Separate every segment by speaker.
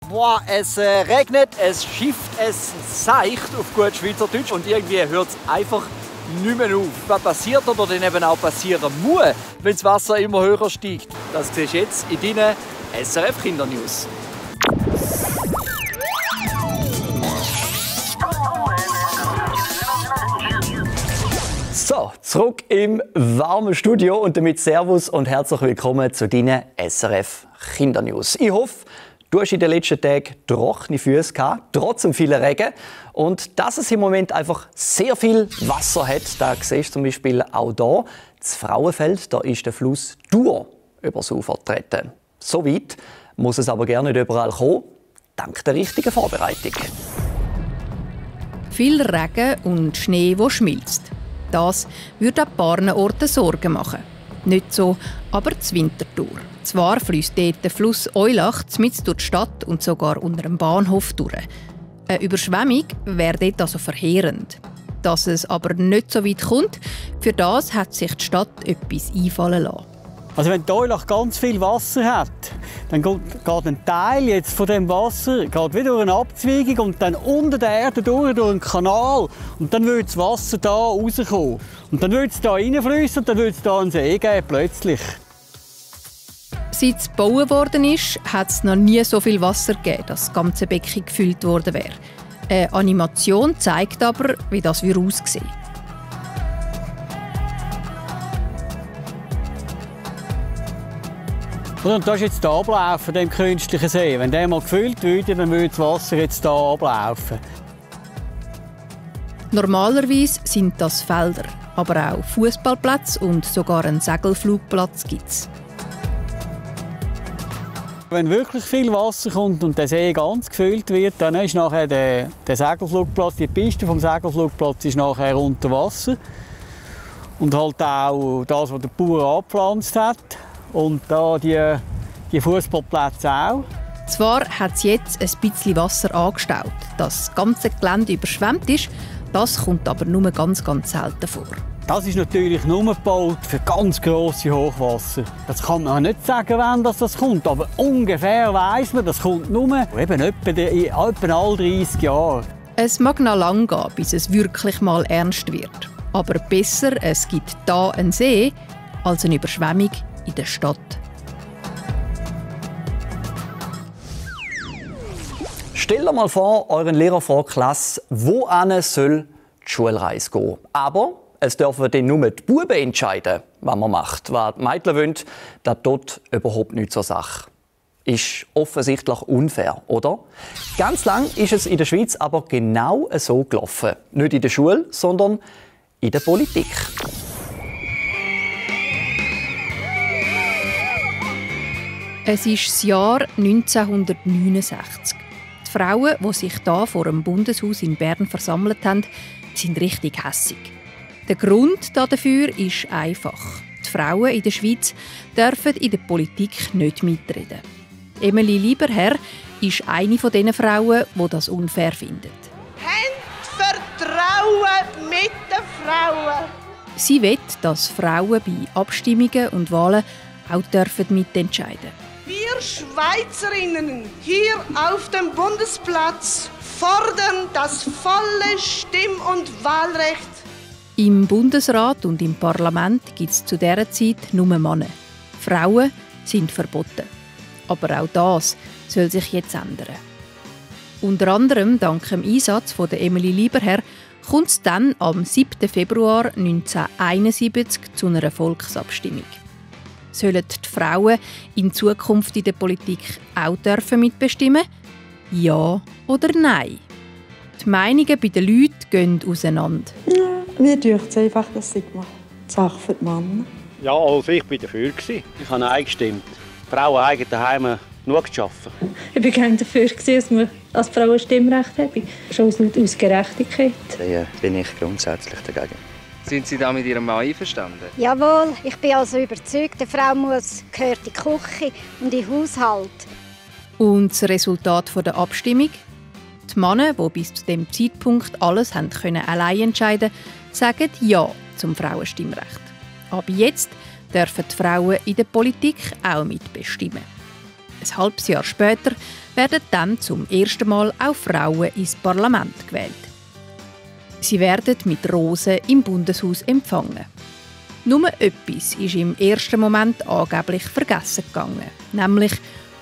Speaker 1: Boah, es regnet, es schifft, es seicht auf gut Schweizerdeutsch und irgendwie hört es einfach nicht mehr auf. Was passiert oder dann eben auch passieren muss, wenn das Wasser immer höher steigt, das siehst du jetzt in deinen SRF Kindernews. So, zurück im warmen Studio und damit Servus und herzlich willkommen zu deinen SRF Kindernews. Ich hoffe, du hast in den letzten Tagen trockene Füße gehabt, trotz dem vielen Regen. Und dass es im Moment einfach sehr viel Wasser hat, da siehst du zum Beispiel auch hier. Das Frauenfeld, da ist der Fluss Thur übers Ufer getreten. So weit muss es aber gerne nicht überall kommen, dank der richtigen Vorbereitung.
Speaker 2: Viel Regen und Schnee, der schmilzt. Das würde an ein paar Orten Sorgen machen. Nicht so, aber das Winterthur. Zwar fließt dort der Fluss Eulach mitten durch die Stadt und sogar unter dem Bahnhof durch. Eine Überschwemmung wäre dort also verheerend. Dass es aber nicht so weit kommt, für das hat sich die Stadt etwas einfallen lassen.
Speaker 3: Also wenn die Eulach ganz viel Wasser hat, dann geht ein Teil jetzt von dem Wasser geht wieder durch eine Abzweigung und dann unter der Erde durch einen Kanal. Und dann würde das Wasser hier rauskommen. Und dann würde es hier reinfließen und dann würde es hier einen See geben, plötzlich.
Speaker 2: Seit es gebaut worden ist, hat es noch nie so viel Wasser gegeben, dass das ganze Becken gefüllt worden wäre. Eine Animation zeigt aber, wie das aussehen würde.
Speaker 3: Und das ist jetzt der Ablauf von dem künstlichen See. Wenn der mal gefüllt würde, dann würde das Wasser jetzt hier ablaufen.
Speaker 2: Normalerweise sind das Felder, aber auch Fußballplätze und sogar einen Segelflugplatz gibt es.
Speaker 3: Wenn wirklich viel Wasser kommt und der See ganz gefüllt wird, dann ist nachher der Segelflugplatz, die Piste vom Segelflugplatz ist nachher unter Wasser. Und halt auch das, was der Bauer angepflanzt hat. Und da die Fußballplätze auch.
Speaker 2: Zwar hat es jetzt ein bisschen Wasser angestaut, dass das ganze Gelände überschwemmt ist. Das kommt aber nur ganz selten vor.
Speaker 3: Das ist natürlich nur gebaut für ganz grosse Hochwasser. Das kann man nicht sagen, wann das kommt, aber ungefähr weiss man, das kommt nur eben etwa alle 30 Jahre.
Speaker 2: Es mag noch lange gehen, bis es wirklich mal ernst wird. Aber besser, es gibt hier einen See als eine Überschwemmung in der Stadt.
Speaker 1: Stellt euch mal vor, euren Lehrer vor der Klasse, wohin soll die Schulreise gehen. Aber es dürfen dann nur die Buben entscheiden, was man macht. Was die Mädchen wollen, das tut überhaupt nicht zur Sache. Ist offensichtlich unfair, oder? Ganz lang ist es in der Schweiz aber genau so gelaufen. Nicht in der Schule, sondern in der Politik.
Speaker 2: Es ist das Jahr 1969. Die Frauen, die sich hier vor dem Bundeshaus in Bern versammelt haben, sind richtig hässig. Der Grund dafür ist einfach. Die Frauen in der Schweiz dürfen in der Politik nicht mitreden. Emily Lieberherr ist eine von diesen Frauen, die das unfair findet.
Speaker 4: Habt Vertrauen mit den Frauen!
Speaker 2: Sie will, dass Frauen bei Abstimmungen und Wahlen auch mitentscheiden dürfen.
Speaker 4: Wir Schweizerinnen hier auf dem Bundesplatz fordern das volle Stimm- und Wahlrecht.
Speaker 2: Im Bundesrat und im Parlament gibt es zu dieser Zeit nur Männer. Frauen sind verboten. Aber auch das soll sich jetzt ändern. Unter anderem dank dem Einsatz von Emily Lieberherr kommt es dann am 7. Februar 1971 zu einer Volksabstimmung. Sollen die Frauen in Zukunft in der Politik auch mitbestimmen? Ja oder nein? Die Meinungen bei den Leuten gehen auseinander.
Speaker 5: Ja, mir dünkt es einfach, das ist eine Sache für die Männer.
Speaker 6: Ja, also ich war dafür. Ich habe Nein gestimmt. Frauen haben daheim genug zu arbeiten.
Speaker 5: Ich war gerne dafür, dass man als Frau ein Stimmrecht hat. Schon aus Gerechtigkeit.
Speaker 7: Da bin ich grundsätzlich dagegen.
Speaker 8: Sind Sie da mit Ihrem Mann einverstanden?
Speaker 9: Jawohl, ich bin also überzeugt, eine Frau gehört in die Küche und in den Haushalt.
Speaker 2: Und das Resultat der Abstimmung? Die Männer, die bis zu diesem Zeitpunkt alles allein entscheiden konnten, sagen Ja zum Frauenstimmrecht. Ab jetzt dürfen die Frauen in der Politik auch mitbestimmen. Ein halbes Jahr später werden dann zum ersten Mal auch Frauen ins Parlament gewählt. Sie werden mit Rosen im Bundeshaus empfangen. Nur etwas ist im ersten Moment angeblich vergessen gegangen, nämlich,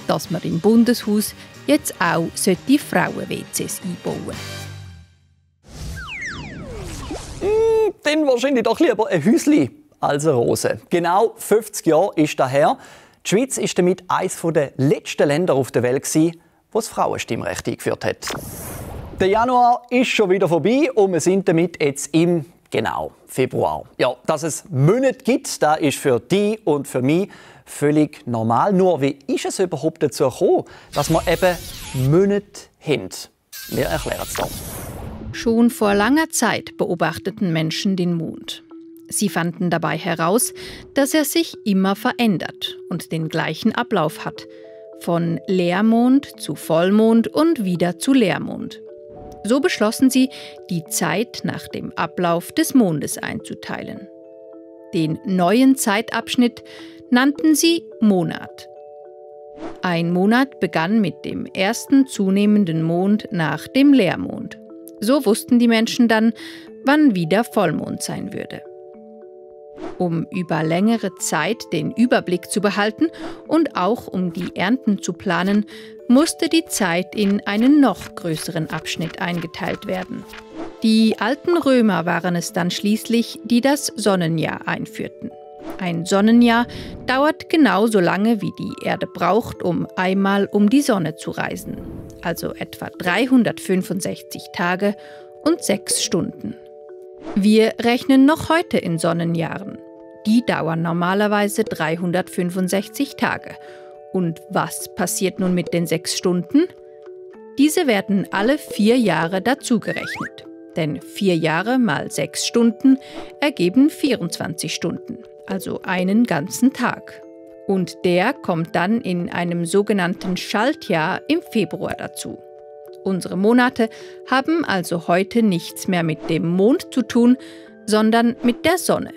Speaker 2: dass man im Bundeshaus jetzt auch Frauen-WCs einbauen sollte.
Speaker 1: Dann wahrscheinlich doch lieber ein Häuschen als eine Rose. Genau 50 Jahre ist das her. Die Schweiz war damit eines der letzten Länder auf der Welt, wo das Frauenstimmrecht eingeführt hat. Der Januar ist schon wieder vorbei und wir sind damit jetzt im Februar. Ja, dass es Monate gibt, das ist für dich und für mich völlig normal. Nur wie ist es überhaupt dazu gekommen, dass wir eben Monate haben? Wir erklären es dir.
Speaker 2: Schon vor langer Zeit beobachteten Menschen den Mond. Sie fanden dabei heraus, dass er sich immer verändert und den gleichen Ablauf hat. Von Leermond zu Vollmond und wieder zu Leermond. So beschlossen sie, die Zeit nach dem Ablauf des Mondes einzuteilen. Den neuen Zeitabschnitt nannten sie Monat. Ein Monat begann mit dem ersten zunehmenden Mond nach dem Leermond. So wussten die Menschen dann, wann wieder Vollmond sein würde. Um über längere Zeit den Überblick zu behalten und auch um die Ernten zu planen, musste die Zeit in einen noch größeren Abschnitt eingeteilt werden. Die alten Römer waren es dann schließlich, die das Sonnenjahr einführten. Ein Sonnenjahr dauert genauso lange, wie die Erde braucht, um einmal um die Sonne zu reisen. Also etwa 365 Tage und 6 Stunden. Wir rechnen noch heute in Sonnenjahren. Die dauern normalerweise 365 Tage. Und was passiert nun mit den 6 Stunden? Diese werden alle 4 Jahre dazugerechnet. Denn 4 Jahre mal 6 Stunden ergeben 24 Stunden, also einen ganzen Tag. Und der kommt dann in einem sogenannten Schaltjahr im Februar dazu. Unsere Monate haben also heute nichts mehr mit dem Mond zu tun, sondern mit der Sonne.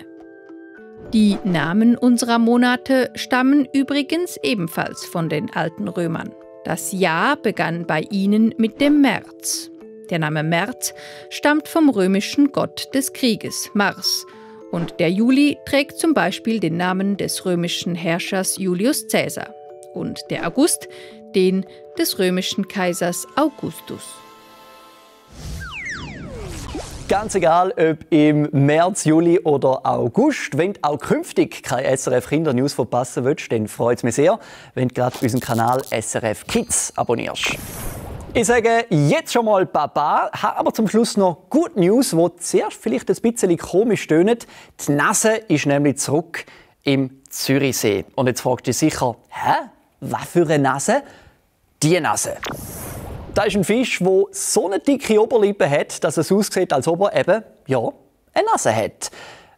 Speaker 2: Die Namen unserer Monate stammen übrigens ebenfalls von den alten Römern. Das Jahr begann bei ihnen mit dem März. Der Name März stammt vom römischen Gott des Krieges, Mars. Und der Juli trägt zum Beispiel den Namen des römischen Herrschers Julius Caesar. Und der August den des römischen Kaisers Augustus.
Speaker 1: Ganz egal, ob im März, Juli oder August, wenn du auch künftig keine SRF Kindernews verpassen willst, dann freut es mich sehr, wenn du gerade unseren Kanal SRF Kids abonnierst. Ich sage jetzt schon mal Baba, habe aber zum Schluss noch Good News, die zuerst vielleicht ein bisschen komisch tönen. Die Nase ist nämlich zurück im Zürichsee. Und jetzt fragst du dich sicher, was für eine Nase? Die Nase. Das ist ein Fisch, der so eine dicke Oberlippe hat, dass es aussieht, als ob er eben, eine Nase hat.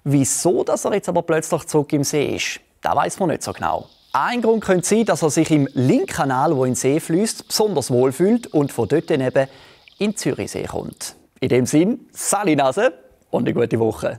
Speaker 1: Wieso dass er jetzt aber plötzlich zurück im See ist, das weiss man nicht so genau. Ein Grund könnte sein, dass er sich im Linkkanal, der in den See fließt, besonders wohl fühlt und von dort dann eben in den Zürichsee kommt. In dem Sinn, Sali Nase und eine gute Woche.